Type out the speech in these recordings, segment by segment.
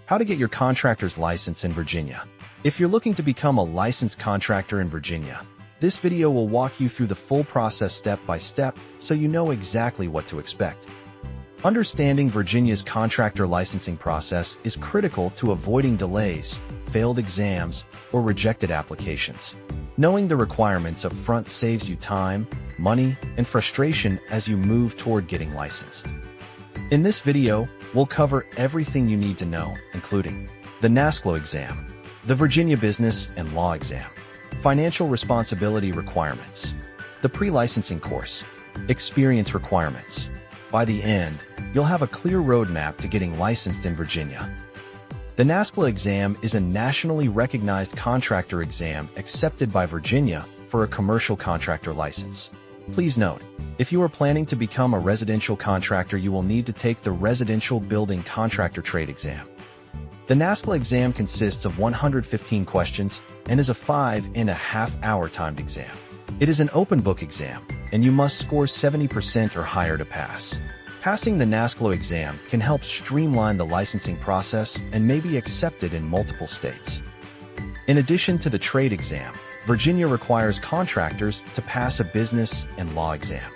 How to get your contractor's license in Virginia. If you're looking to become a licensed contractor in Virginia, this video will walk you through the full process step by step so you know exactly what to expect. Understanding Virginia's contractor licensing process is critical to avoiding delays, failed exams, or rejected applications. Knowing the requirements up front saves you time, money, and frustration as you move toward getting licensed. In this video, we'll cover everything you need to know, including the NASCLA exam, the Virginia Business and Law exam, financial responsibility requirements, the pre-licensing course, experience requirements. By the end, you'll have a clear roadmap to getting licensed in Virginia. The NASCLA exam is a nationally recognized contractor exam accepted by Virginia for a commercial contractor license. Please note, if you are planning to become a residential contractor, you will need to take the Residential Building Contractor Trade exam. The NASCLA exam consists of 115 questions and is a 5.5-hour timed exam. It is an open book exam, and you must score 70% or higher to pass. Passing the NASCLA exam can help streamline the licensing process and may be accepted in multiple states. In addition to the trade exam, Virginia requires contractors to pass a business and law exam.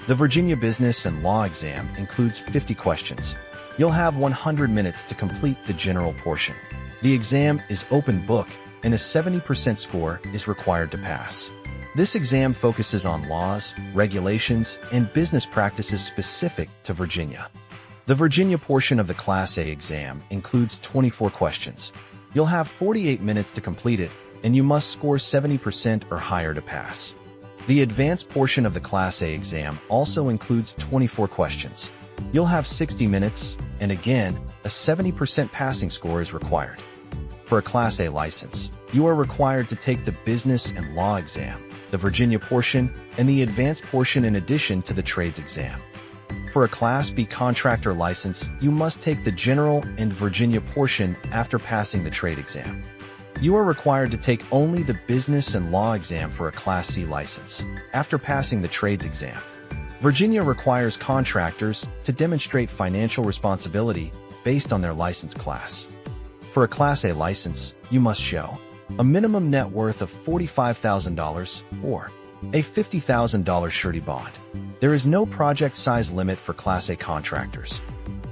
The Virginia Business and Law exam includes 50 questions. You'll have 100 minutes to complete the general portion. The exam is open book, and a 70% score is required to pass. This exam focuses on laws, regulations, and business practices specific to Virginia. The Virginia portion of the Class A exam includes 24 questions. You'll have 48 minutes to complete it, and you must score 70% or higher to pass. The advanced portion of the Class A exam also includes 24 questions. You'll have 60 minutes, and again, a 70% passing score is required. For a Class A license, you are required to take the Business and Law exam, the Virginia portion, and the advanced portion in addition to the trades exam. For a Class B contractor license, you must take the General and Virginia portion after passing the trade exam. You are required to take only the Business and Law exam for a Class C license, after passing the trades exam. Virginia requires contractors to demonstrate financial responsibility based on their license class. For a Class A license, you must show a minimum net worth of $45,000 or a $50,000 surety bond. There is no project size limit for Class A contractors.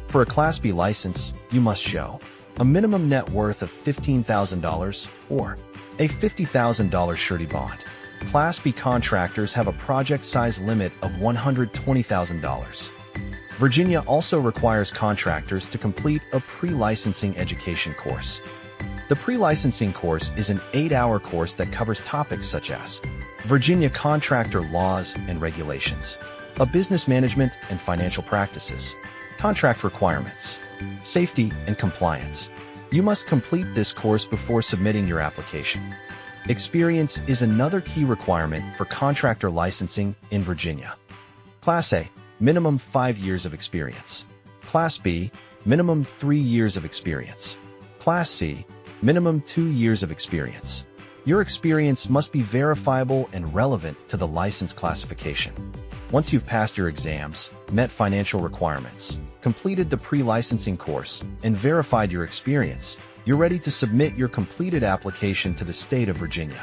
For a Class B license, you must show a minimum net worth of $15,000 or a $50,000 surety bond. Class B contractors have a project size limit of $120,000. Virginia also requires contractors to complete a pre-licensing education course. The pre-licensing course is an 8-hour course that covers topics such as Virginia contractor laws and regulations, business management and financial practices, contract requirements, safety and compliance. You must complete this course before submitting your application. Experience is another key requirement for contractor licensing in Virginia. Class A, minimum 5 years of experience. Class B, minimum 3 years of experience. Class C, minimum 2 years of experience. Your experience must be verifiable and relevant to the license classification. Once you've passed your exams, met financial requirements, completed the pre-licensing course, and verified your experience, you're ready to submit your completed application to the state of Virginia.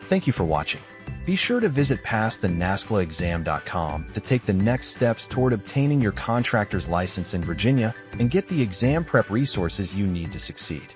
Thank you for watching. Be sure to visit passthenasclaexam.com to take the next steps toward obtaining your contractor's license in Virginia and get the exam prep resources you need to succeed.